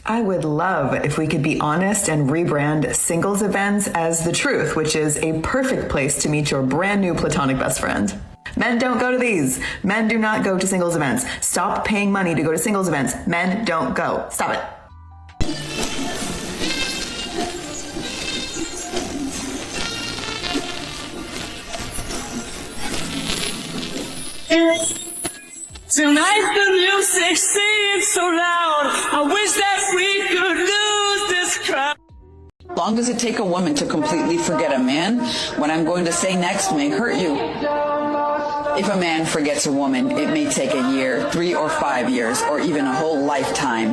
I would love if we could be honest and rebrand singles events as The Truth, which is a perfect place to meet your brand new platonic best friend. Men don't go to these. Men do not go to singles events. Stop paying money to go to singles events. Men don't go. Stop it. Tonight the music seems so loud. I wish that we could lose this crowd. How long does it take a woman to completely forget a man? What I'm going to say next may hurt you. If a man forgets a woman, it may take a year, 3 or 5 years, or even a whole lifetime.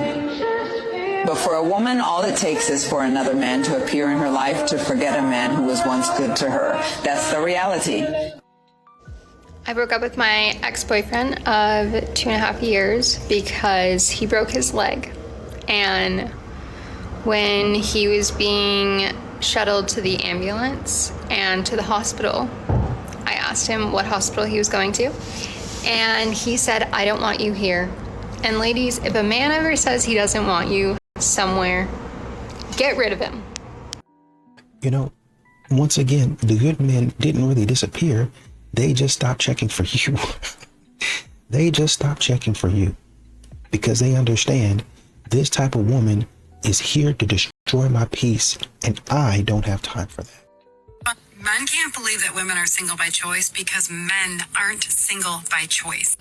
But for a woman, all it takes is for another man to appear in her life to forget a man who was once good to her. That's the reality. I broke up with my ex-boyfriend of 2.5 years because he broke his leg. And when he was being shuttled to the ambulance and to the hospital, I asked him what hospital he was going to. And he said, I don't want you here. And ladies, if a man ever says he doesn't want you somewhere, get rid of him. You know, once again, the good men didn't really disappear. They just stopped checking for you. They just stopped checking for you because they understand this type of woman is here to destroy my peace, and I don't have time for that. Men can't believe that women are single by choice because men aren't single by choice.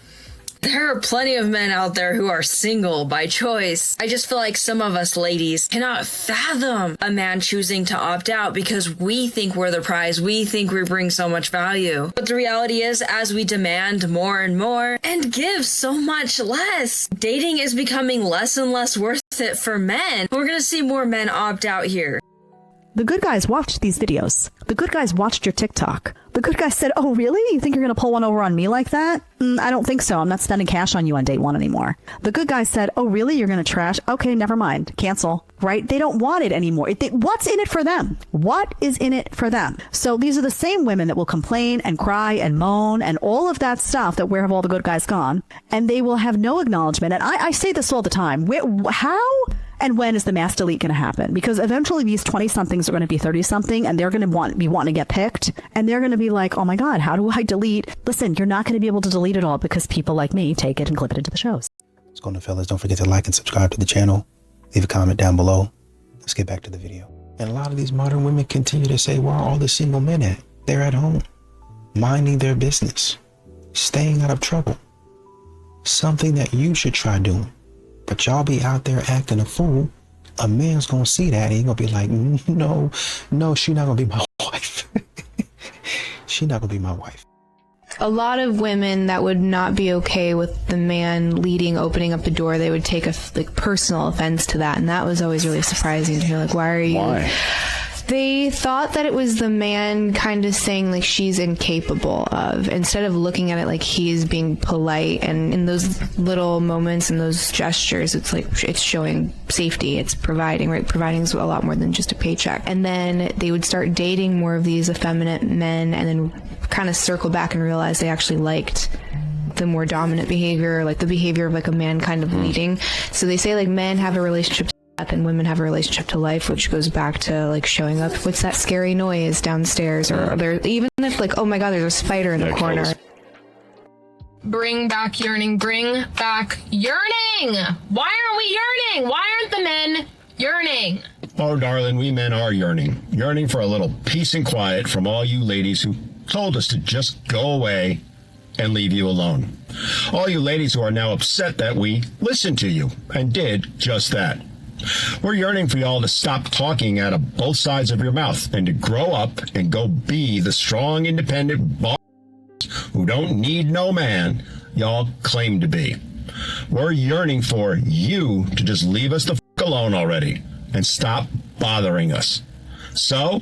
There are plenty of men out there who are single by choice. I just feel like some of us ladies cannot fathom a man choosing to opt out because we think we're the prize. We think we bring so much value. But the reality is, as we demand more and more and give so much less, dating is becoming less and less worth it for men. We're going to see more men opt out here. The good guys watched these videos. The good guys watched your TikTok. The good guys said, oh, really? You think you're going to pull one over on me like that? I don't think so. I'm not spending cash on you on date one anymore. The good guys said, oh, really? You're going to trash? Okay, never mind. Cancel. Right? They don't want it anymore. What's in it for them? What is in it for them? So these are the same women that will complain and cry and moan and all of that stuff that where have all the good guys gone? And they will have no acknowledgement. And I say this all the time. How and when is the mass delete going to happen? Because eventually these 20-somethings are going to be 30-something and they're going to be wanting to get picked. And they're going to be like, oh my God, how do I delete? Listen, you're not going to be able to delete it all because people like me take it and clip it into the shows. What's going on, fellas? Don't forget to like and subscribe to the channel. Leave a comment down below. Let's get back to the video. And a lot of these modern women continue to say, where are all the single men at? They're at home, minding their business, staying out of trouble. Something that you should try doing. But y'all be out there acting a fool. A man's gonna see that and he's gonna be like, no, she's not gonna be my wife. She's not gonna be my wife. A lot of women that would not be okay with the man opening up the door, they would take a personal offense to that, and that was always really surprising to hear. Like, why are you? Why? They thought that it was the man kind of saying like she's incapable of, instead of looking at it like he's being polite. And in those little moments and those gestures, it's like it's showing safety, it's providing, right? Providing is a lot more than just a paycheck. And then they would start dating more of these effeminate men and then kind of circle back and realize they actually liked the more dominant behavior, like the behavior of like a man kind of leading. So they say like men have a relationship and women have a relationship to life, which goes back to like showing up. What's that scary noise downstairs? Or there, even if like, oh my God, there's a spider in the corner. Bring back yearning. Bring back yearning. Why aren't we yearning? Why aren't the men yearning? Oh, darling, we men are yearning. Yearning for a little peace and quiet from all you ladies who told us to just go away and leave you alone. All you ladies who are now upset that we listened to you and did just that. We're yearning for y'all to stop talking out of both sides of your mouth and to grow up and go be the strong, independent boss who don't need no man y'all claim to be. We're yearning for you to just leave us the f*** alone already and stop bothering us. So,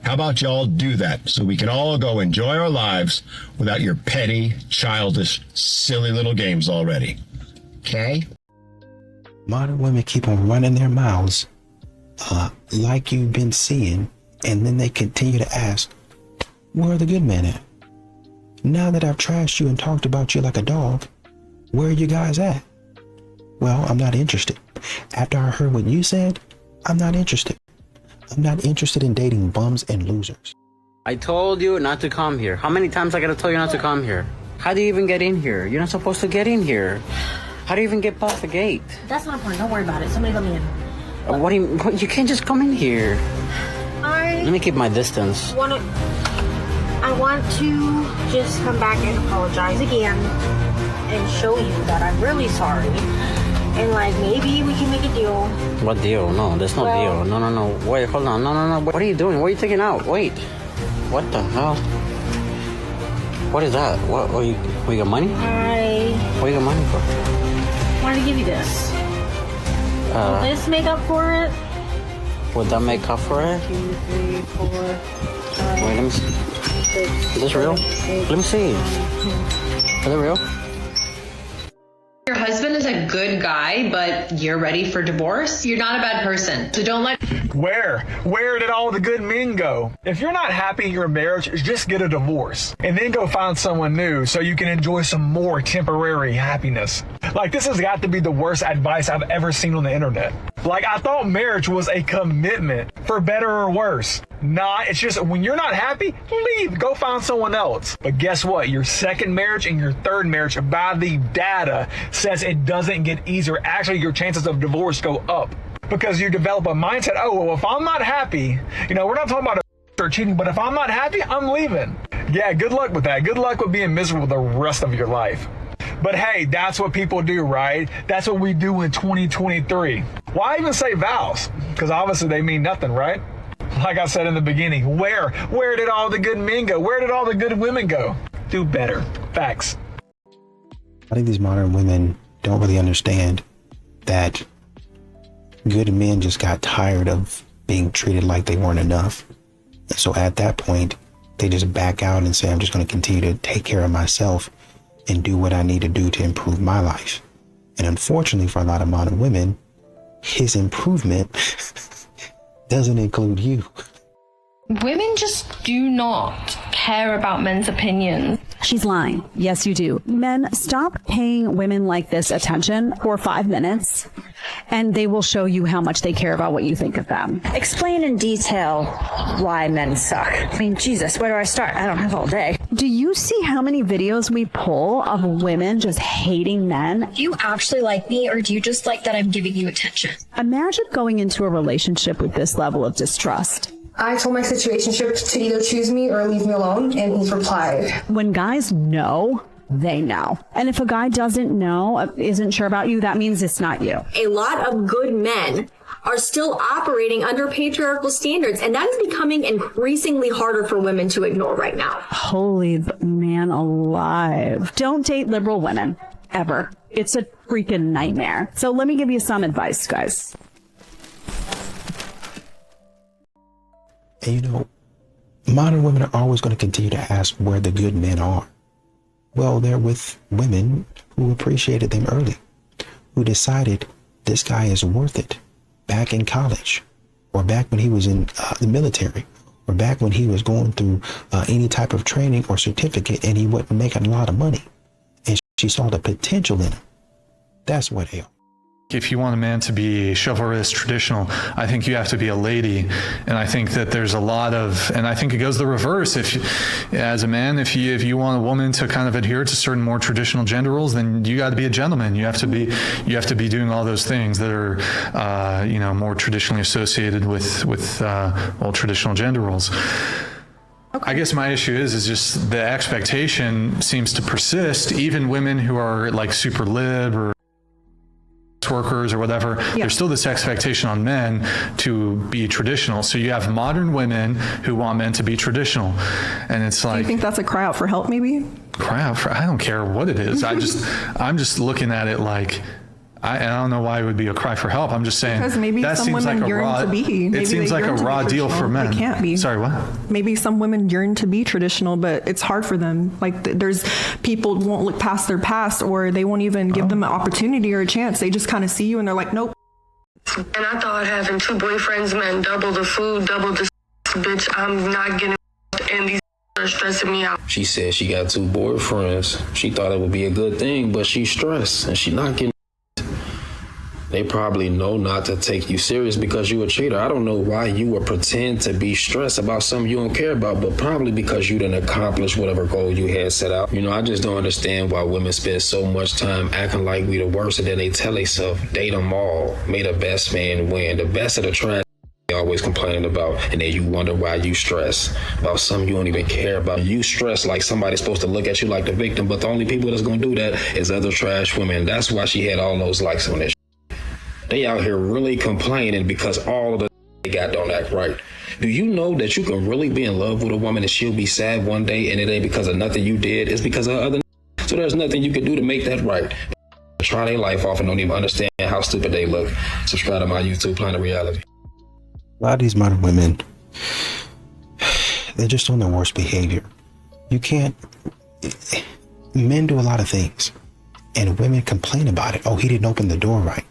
how about y'all do that so we can all go enjoy our lives without your petty, childish, silly little games already. Okay? Modern women keep on running their mouths like you've been seeing, and then they continue to ask, where are the good men at? Now that I've trashed you and talked about you like a dog, where are you guys at? Well, I'm not interested. after I heard what you said, I'm not interested. I'm not interested in dating bums and losers. I told you not to come here. How many times I gotta tell you not to come here? How do you even get in here? You're not supposed to get in here. How do you even get past the gate? That's not important. Don't worry about it. Somebody let me in. What do you can't just come in here. Let me keep my distance. I want to just come back and apologize again and show you that I'm really sorry. And like, maybe we can make a deal. What deal? No, there's no deal. No. Wait, hold on. No. What are you doing? What are you taking out? Wait. What the hell? What is that? What you got money? What you got money for? I wanted to give you this. Will this make up for it? Would that make up for it? 2, 3, 4, 5, Wait, let me see. 6, Is this real? 8, Let me see. Is it real? Your husband is a good guy, but you're ready for divorce? You're not a bad person, so don't let... Where did all the good men go? If you're not happy in your marriage, just get a divorce and then go find someone new so you can enjoy some more temporary happiness. Like, this has got to be the worst advice I've ever seen on the internet. Like, I thought marriage was a commitment, for better or worse. Nah, it's just when you're not happy, leave, go find someone else. But guess what? Your second marriage and your third marriage, by the data, says it doesn't get easier. Actually, your chances of divorce go up because you develop a mindset, oh, well, if I'm not happy, we're not talking about or cheating, but if I'm not happy, I'm leaving. Yeah, good luck with that. Good luck with being miserable the rest of your life. But hey, that's what people do, right? That's what we do in 2023. Why even say vows? Because obviously they mean nothing, right? Like I said in the beginning, where did all the good men go? Where did all the good women go? Do better. Facts. I think these modern women don't really understand that good men just got tired of being treated like they weren't enough. And so at that point, they just back out and say, I'm just going to continue to take care of myself and do what I need to do to improve my life. And unfortunately for a lot of modern women, his improvement doesn't include you. Women just do not care about men's opinions. She's lying. Yes, you do. Men, stop paying women like this attention for 5 minutes, and they will show you how much they care about what you think of them. Explain in detail why men suck. I mean, Jesus, where do I start? I don't have all day. Do you see how many videos we pull of women just hating men? Do you actually like me, or do you just like that I'm giving you attention? Imagine going into a relationship with this level of distrust. I told my situationship to either choose me or leave me alone, and he's replied. When guys know, they know. And if a guy doesn't know, isn't sure about you, that means it's not you. A lot of good men are still operating under patriarchal standards, and that is becoming increasingly harder for women to ignore right now. Holy man alive. Don't date liberal women, ever. It's a freaking nightmare. So let me give you some advice, guys. And modern women are always going to continue to ask where the good men are. Well, they're with women who appreciated them early, who decided this guy is worth it back in college, or back when he was in the military, or back when he was going through any type of training or certificate and he wasn't making a lot of money. And she saw the potential in him. That's what helped. If you want a man to be chivalrous, traditional, I think you have to be a lady. And I think that there's a lot of, and I think it goes the reverse. As a man, if you want a woman to kind of adhere to certain more traditional gender roles, then you got to be a gentleman. You have to be doing all those things that are, more traditionally associated with traditional gender roles. I guess my issue is just the expectation seems to persist. Even women who are like super lib or workers or whatever, there's still this expectation on men to be traditional. So you have modern women who want men to be traditional, and it's like, do you think that's a cry out for help? Maybe cry out for, I don't care what it is. I'm just looking at it like, I don't know why it would be a cry for help. I'm just saying because maybe that some seems women like a yearn raw. To be. Maybe it seems like a raw deal for men. They can't be. Sorry, what? Maybe some women yearn to be traditional, but it's hard for them. Like there's people who won't look past their past, or they won't even give them an opportunity or a chance. They just kind of see you and they're like, nope. And I thought having 2 boyfriends meant double the food, double the bitch. I'm not getting, and these are stressing me out. She said she got 2 boyfriends. She thought it would be a good thing, but she's stressed and she's not getting. They probably know not to take you serious because you a cheater. I don't know why you would pretend to be stressed about something you don't care about, but probably because you didn't accomplish whatever goal you had set out. You know, I just don't understand why women spend so much time acting like we the worst, and then they tell themselves, date them all, may the best man win. The best of the trash always complaining about, and then you wonder why you stress about something you don't even care about. You stress like somebody's supposed to look at you like the victim, but the only people that's gonna do that is other trash women. That's why she had all those likes on this. They out here really complaining because all of the they got don't act right. Do you know that you can really be in love with a woman and she'll be sad one day, and it ain't because of nothing you did, it's because of other. So there's nothing you can do to make that right. Try their life off and don't even understand how stupid they look. Subscribe to my YouTube, Planet Reality. A lot of these modern women, they're just on their worst behavior. You can't. Men do a lot of things, and women complain about it. Oh, he didn't open the door right.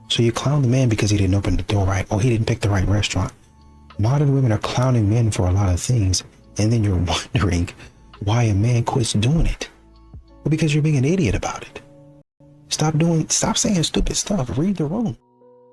So you clown the man because he didn't open the door right. Oh, he didn't pick the right restaurant. Modern women are clowning men for a lot of things, and then you're wondering why a man quits doing it. Well, because you're being an idiot about it. Stop saying stupid stuff. Read the room.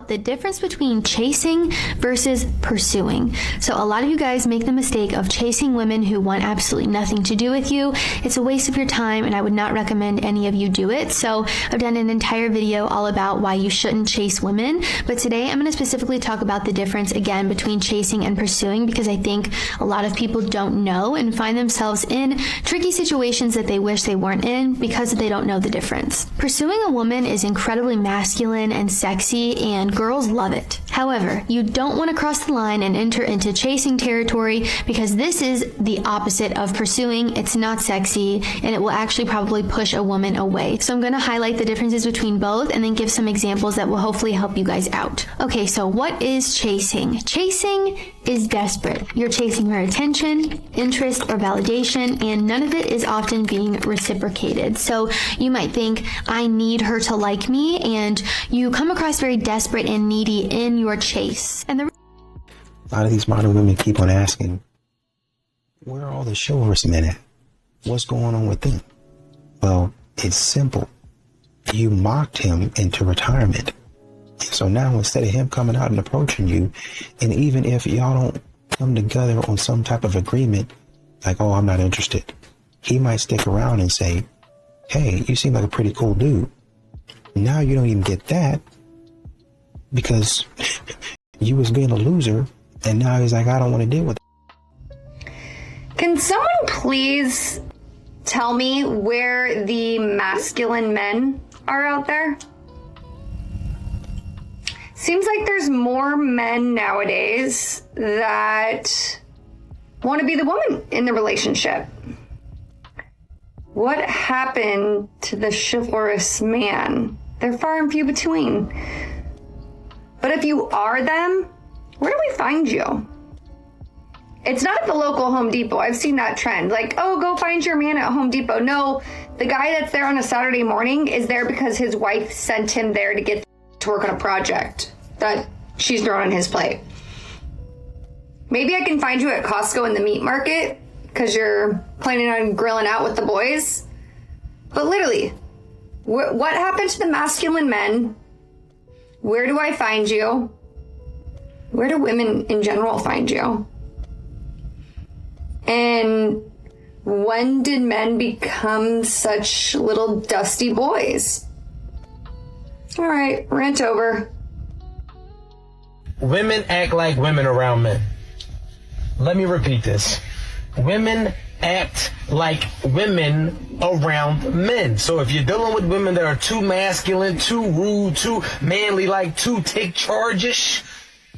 The difference between chasing versus pursuing. So a lot of you guys make the mistake of chasing women who want absolutely nothing to do with you. It's a waste of your time, and I would not recommend any of you do it. So I've done an entire video all about why you shouldn't chase women, but today I'm going to specifically talk about the difference again between chasing and pursuing, because I think a lot of people don't know and find themselves in tricky situations that they wish they weren't in because they don't know the difference. Pursuing a woman is incredibly masculine and sexy, and girls love it. However, you don't want to cross the line and enter into chasing territory, because this is the opposite of pursuing. It's not sexy, and it will actually probably push a woman away. So I'm going to highlight the differences between both and then give some examples that will hopefully help you guys out. Okay, so what is chasing? Chasing is desperate. You're chasing her attention, interest, or validation, and none of it is often being reciprocated. So you might think, I need her to like me, and you come across very desperate and needy in your chase. And a lot of these modern women keep on asking, where are all the chivalrous men at? What's going on with them? Well, it's simple. You mocked him into retirement. So now instead of him coming out and approaching you, and even if y'all don't come together on some type of agreement, like, oh, I'm not interested, he might stick around and say, hey, you seem like a pretty cool dude. Now you don't even get that because you was being a loser, and now he's like, I don't want to deal with it. Can someone please tell me where the masculine men are out there? Seems like there's more men nowadays that want to be the woman in the relationship. What happened to the chivalrous man? They're far and few between. But if you are them, where do we find you? It's not at the local Home Depot. I've seen that trend. Like, oh, go find your man at Home Depot. No, the guy that's there on a Saturday morning is there because his wife sent him there to get to work on a project that she's thrown on his plate. Maybe I can find you at Costco in the meat market because you're planning on grilling out with the boys. But literally, what happened to the masculine men? Where do I find you? Where do women in general find you? And when did men become such little dusty boys? All right, rant over. Women act like women around men. Let me repeat this. Women act like women around men. So if you're dealing with women that are too masculine, too rude, too manly, like too take charge-ish,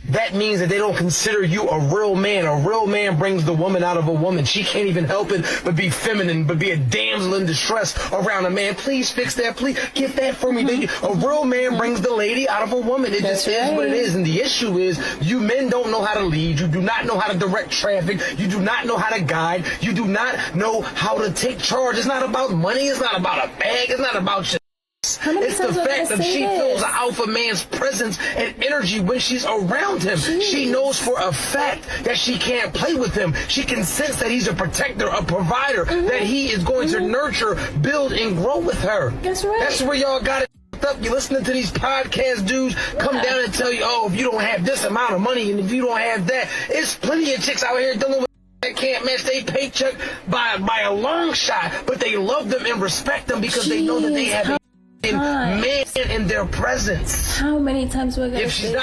that means that they don't consider you a real man. A real man brings the woman out of a woman. She can't even help it but be feminine, but be a damsel in distress around a man. Please fix that. Please get that for me. A real man brings the lady out of a woman. It just is what it is. And the issue is you men don't know how to lead. You do not know how to direct traffic. You do not know how to guide. You do not know how to take charge. It's not about money. It's not about a bag. It's not about shit. It's the fact that she feels an alpha man's presence and energy when she's around him. She knows for a fact that she can't play with him. She can sense that he's a protector, a provider, that he is going to nurture, build, and grow with her. That's right. That's where y'all got it fucked up. You're listening to these podcast dudes come down and tell you, oh, if you don't have this amount of money and if you don't have that, it's plenty of chicks out here dealing with that can't match their paycheck by a long shot, but they love them and respect them because they know that they have a man in their presence. How many times do I gotta say?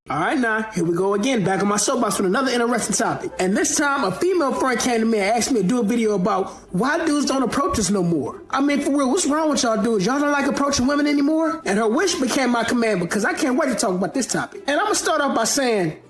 All right, now, here we go again, back on my soapbox with another interesting topic. And this time, a female friend came to me and asked me to do a video about why dudes don't approach us no more. I mean, for real, what's wrong with y'all dudes? Y'all don't like approaching women anymore? And her wish became my command because I can't wait to talk about this topic. And I'm going to start off by saying,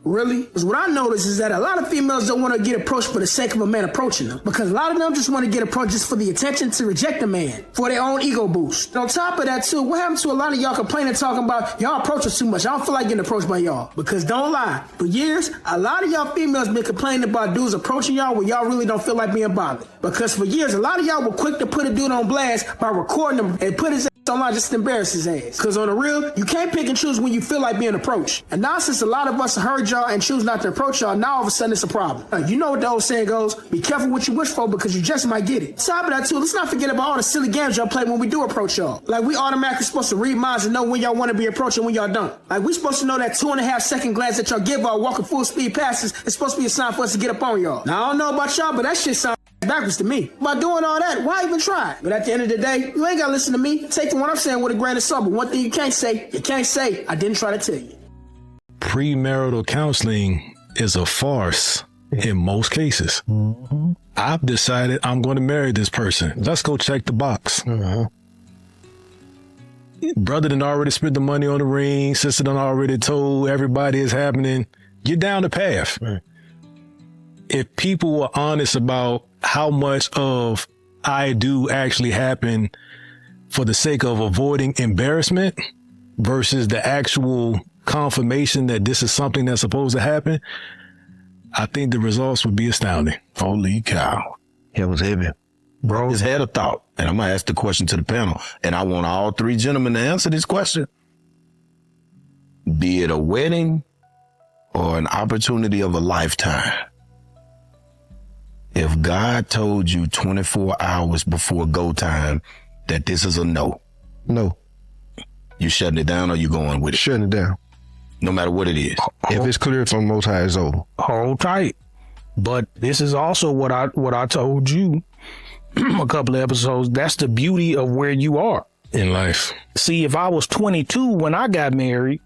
really? Because what I noticed is that a lot of females don't want to get approached for the sake of a man approaching them. Because a lot of them just want to get approached just for the attention to reject a man, for their own ego boost. And on top of that, too, what happened to a lot of y'all complaining, talking about y'all approach us too much? I don't feel like getting approached by y'all. Because don't lie, for years, a lot of y'all females been complaining about dudes approaching y'all when y'all really don't feel like being bothered. Because for years, a lot of y'all were quick to put a dude on blast by recording him and put his online just to embarrass his ass. Because on the real, you can't pick and choose when you feel like being approached. And now since a lot of us heard y'all and choose not to approach y'all, now all of a sudden it's a problem. You know what the old saying goes, be careful what you wish for because you just might get it. Top of that too, let's not forget about all the silly games y'all play when we do approach y'all. Like we automatically supposed to read minds and know when y'all want to be approached and when y'all don't. Like we supposed to know that 2.5 second glance that y'all give our walking full speed passes is supposed to be a sign for us to get up on y'all. Now I don't know about y'all, but that shit sounds backwards to me. By doing all that, why even try? But at the end of the day, you ain't gotta listen to me. Take what I'm saying with a grain of salt. But one thing you can't say, I didn't try to tell you. Premarital counseling is a farce in most cases. Mm-hmm. I've decided I'm going to marry this person. Let's go check the box. Mm-hmm. Brother done already spent the money on the ring. Sister done already told everybody it's happening. You're down the path. Right. If people were honest about how much of I do actually happen for the sake of avoiding embarrassment versus the actual confirmation that this is something that's supposed to happen, I think the results would be astounding. Holy cow. It was heavy. Bro, just had a thought. And I'm going to ask the question to the panel. And I want all three gentlemen to answer this question. Be it a wedding or an opportunity of a lifetime. If God told you 24 hours before go time that this is a no. No. You shutting it down or you going with it? Shutting it down. No matter what it is. If it's clear from Most High, it's over. Hold tight. But this is also what I told you a couple of episodes. That's the beauty of where you are in life. See, if I was 22 when I got married,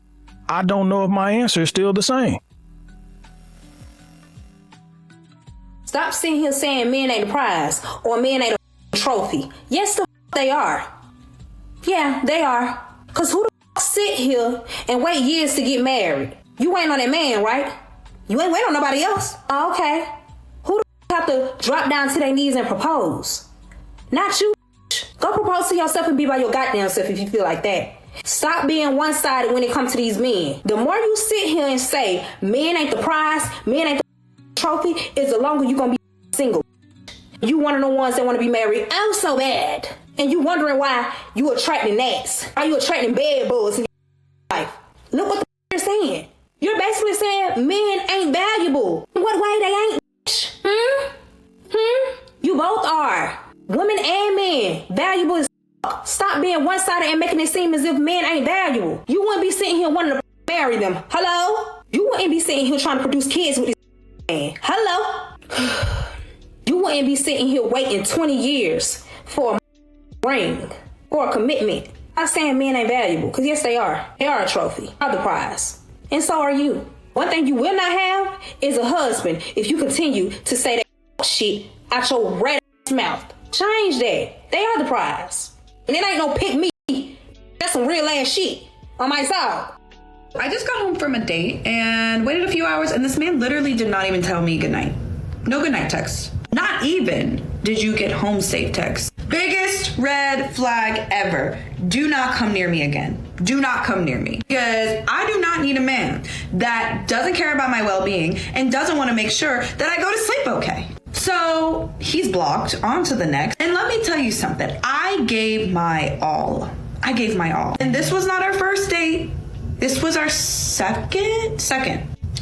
I don't know if my answer is still the same. Stop sitting here saying men ain't a prize or men ain't a trophy. Yes, the they are. Yeah, they are. Because who the sit here and wait years to get married? You waiting on that man, right? You ain't waiting on nobody else. Oh, okay. Who the have to drop down to their knees and propose? Not you. Go propose to yourself and be by your goddamn self if you feel like that. Stop being one-sided when it comes to these men. The more you sit here and say men ain't the prize, men ain't the trophy, is the longer you gonna be single. You one of the ones that want to be married oh so bad, and you wondering why you attracting gnats. Are you attracting bed bugs in your life? Look what you're saying. You're basically saying men ain't valuable. What way they ain't? You both are. Women and men. Valuable as Stop being one-sided and making it seem as if men ain't valuable. You wouldn't be sitting here wanting to marry them. Hello? You wouldn't be sitting here trying to produce kids with this man. Hello? You wouldn't be sitting here waiting 20 years for a ring or a commitment. I'm saying men ain't valuable, because yes, they are. They are a trophy, not the prize. And so are you. One thing you will not have is a husband if you continue to say that shit out your red ass mouth. Change that. They are the prize. And it ain't no pick me. That's some real ass shit on my side. I just got home from a date and waited a few hours, and this man literally did not even tell me goodnight. No goodnight text. Not even did you get home safe text. Biggest red flag ever. Do not come near me again. Do not come near me. Because I do not need a man that doesn't care about my well-being and doesn't want to make sure that I go to sleep okay. So he's blocked. On to the next. And let me tell you something. I gave my all. And this was not our first date. This was our second.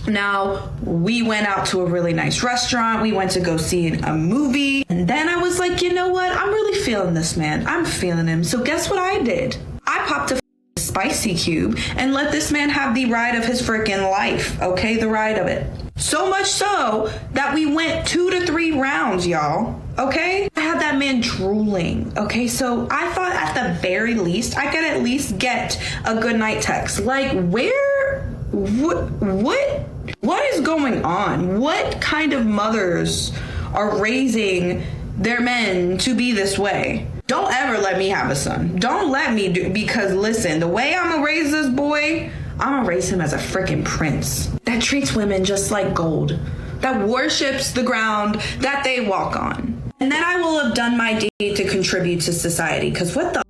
Now, we went out to a really nice restaurant. We went to go see a movie. And then I was like, you know what? I'm really feeling this man. I'm feeling him. So guess what I did? I I popped a spicy cube and let this man have the ride of his freaking life, okay? The ride of it. So much so that we went 2 to 3 rounds, y'all, okay? I had that man drooling, okay? So I thought at the very least, I could at least get a good night text. Like, what is going on? What kind of mothers are raising their men to be this way? Don't ever let me have a son. Don't let me do, because listen, the way I'm gonna raise this boy, I'm gonna raise him as a freaking prince that treats women just like gold, that worships the ground that they walk on. And then I will have done my deed to contribute to society, because what the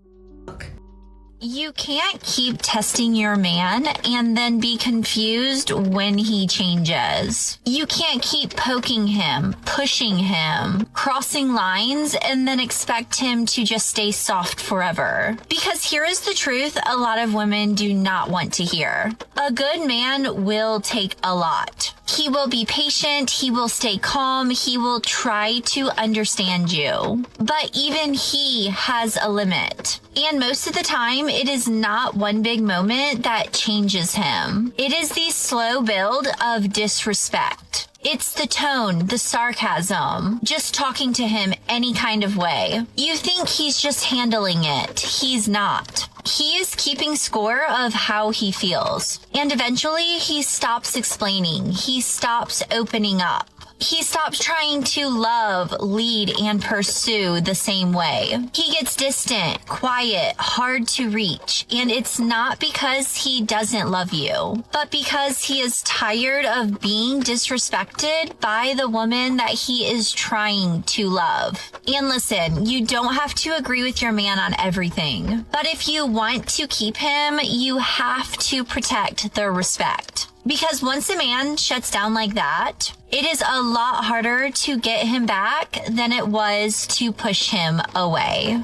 You can't keep testing your man and then be confused when he changes. You can't keep poking him, pushing him, crossing lines, and then expect him to just stay soft forever. Because here is the truth a lot of women do not want to hear. A good man will take a lot. He will be patient, he will stay calm, he will try to understand you. But even he has a limit. And most of the time, it is not one big moment that changes him. It is the slow build of disrespect. It's the tone, the sarcasm, just talking to him any kind of way. You think he's just handling it. He's not. He is keeping score of how he feels. And eventually, he stops explaining. He stops opening up. He stops trying to love, lead, and pursue the same way. He gets distant, quiet, hard to reach, and it's not because he doesn't love you, but because he is tired of being disrespected by the woman that he is trying to love. And listen, you don't have to agree with your man on everything, but if you want to keep him, you have to protect their respect. Because once a man shuts down like that, it is a lot harder to get him back than it was to push him away.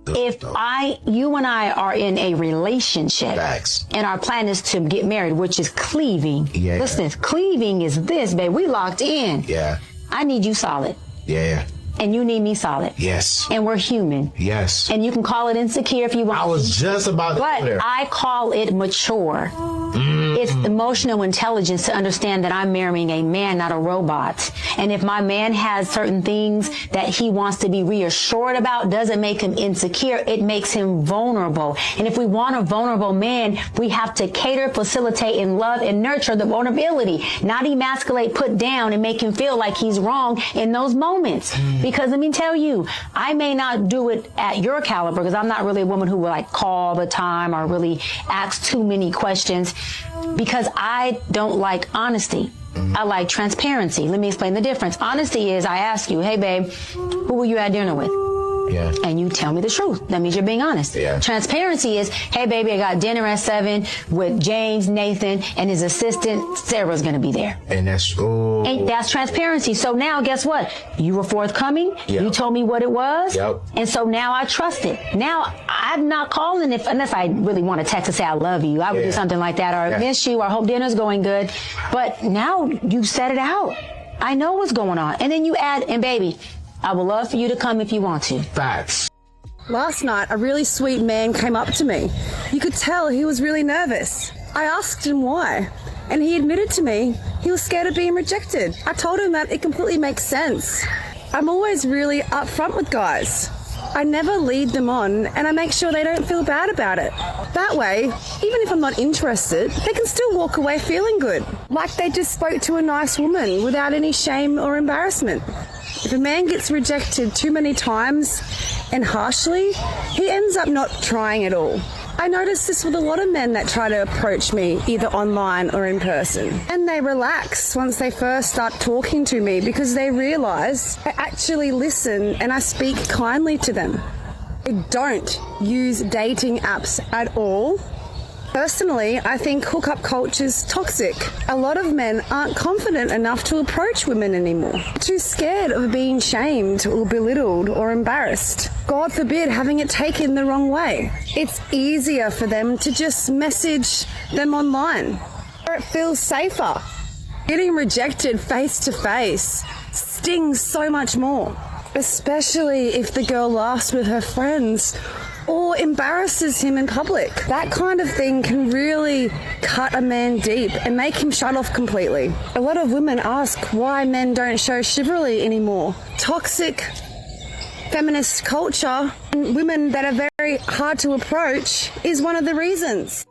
If you and I are in a relationship and our plan is to get married, which is cleaving. Yeah. Listen, cleaving is this, babe. We locked in. Yeah. I need you solid. Yeah. And you need me solid. Yes. And we're human. Yes. And you can call it insecure if you want. I was just about to go there. But I call it mature. It's emotional intelligence to understand that I'm marrying a man, not a robot. And if my man has certain things that he wants to be reassured about, doesn't make him insecure, it makes him vulnerable. And if we want a vulnerable man, we have to cater, facilitate, and love and nurture the vulnerability, not emasculate, put down, and make him feel like he's wrong in those moments. Because let me tell you, I may not do it at your caliber, because I'm not really a woman who will like call all the time or really ask too many questions, because I don't like honesty. I like transparency. Let me explain the difference. Honesty is I ask you, hey babe, who were you at dinner with? Yeah. And you tell me the truth. That means you're being honest. Yeah. Transparency is, hey baby, I got dinner at 7 with James, Nathan, and his assistant Sarah's gonna be there. And that's transparency. So now guess what? You were forthcoming. Yep. You told me what it was. Yep. And so now I trust it. Now I'm not calling unless I really want to text and say I love you. I would do something like that, or I miss you, or I hope dinner's going good. But now you set it out. I know what's going on. And then you add, and baby, I would love for you to come if you want to. Facts. Last night, a really sweet man came up to me. You could tell he was really nervous. I asked him why, and he admitted to me he was scared of being rejected. I told him that it completely makes sense. I'm always really upfront with guys. I never lead them on, and I make sure they don't feel bad about it. That way, even if I'm not interested, they can still walk away feeling good, like they just spoke to a nice woman without any shame or embarrassment. If a man gets rejected too many times and harshly, he ends up not trying at all. I notice this with a lot of men that try to approach me, either online or in person. And they relax once they first start talking to me because they realise I actually listen and I speak kindly to them. I don't use dating apps at all. Personally, I think hookup culture is toxic. A lot of men aren't confident enough to approach women anymore. Too scared of being shamed or belittled or embarrassed. God forbid having it taken the wrong way. It's easier for them to just message them online, where it feels safer. Getting rejected face to face stings so much more, especially if the girl laughs with her friends or embarrasses him in public. That kind of thing can really cut a man deep and make him shut off completely. A lot of women ask why men don't show chivalry anymore. Toxic feminist culture and women that are very hard to approach is one of the reasons.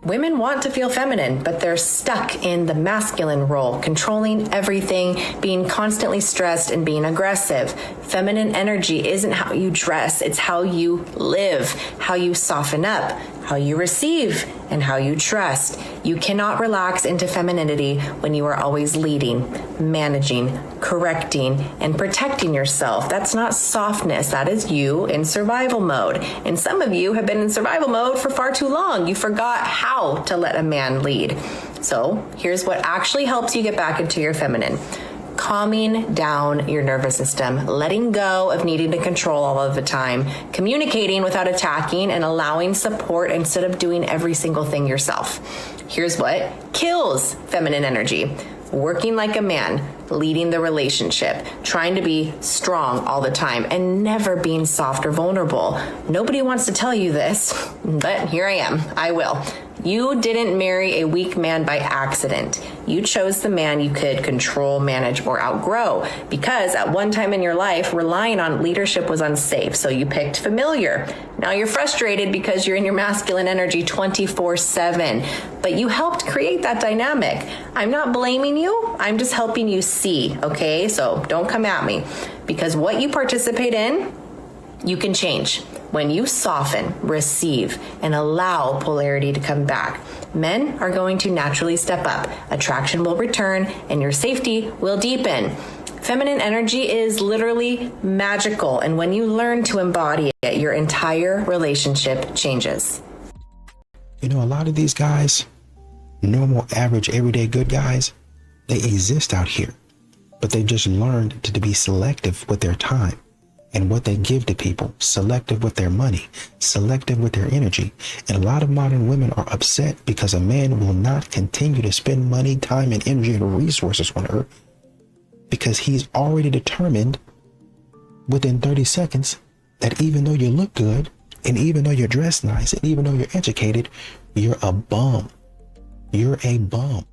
Women want to feel feminine, but they're stuck in the masculine role, controlling everything, being constantly stressed and being aggressive. Feminine energy isn't how you dress, it's how you live, how you soften up, how you receive, and how you trust. You cannot relax into femininity when you are always leading, managing, correcting, and protecting yourself. That's not softness. That is you in survival mode. And some of you have been in survival mode for far too long. You forgot how to let a man lead. So here's what actually helps you get back into your feminine. Calming down your nervous system, letting go of needing to control all of the time, communicating without attacking, and allowing support instead of doing every single thing yourself. Here's what kills feminine energy. Working like a man, leading the relationship, trying to be strong all the time, and never being soft or vulnerable. Nobody wants to tell you this, but here I am. I will. You didn't marry a weak man by accident. You chose the man you could control, manage, or outgrow because at one time in your life, relying on leadership was unsafe, so you picked familiar. Now you're frustrated because you're in your masculine energy 24/7, but you helped create that dynamic. I'm not blaming you. I'm just helping you see, okay? So don't come at me because what you participate in, you can change. When you soften, receive, and allow polarity to come back, men are going to naturally step up. Attraction will return and your safety will deepen. Feminine energy is literally magical, and when you learn to embody it, your entire relationship changes. You know, a lot of these guys, normal, average, everyday good guys, they exist out here, but they've just learned to be selective with their time and what they give to people, selective with their money, selective with their energy. And a lot of modern women are upset because a man will not continue to spend money, time, and energy and resources on her because he's already determined within 30 seconds that even though you look good, and even though you're dressed nice, and even though you're educated, you're a bum. You're a bum.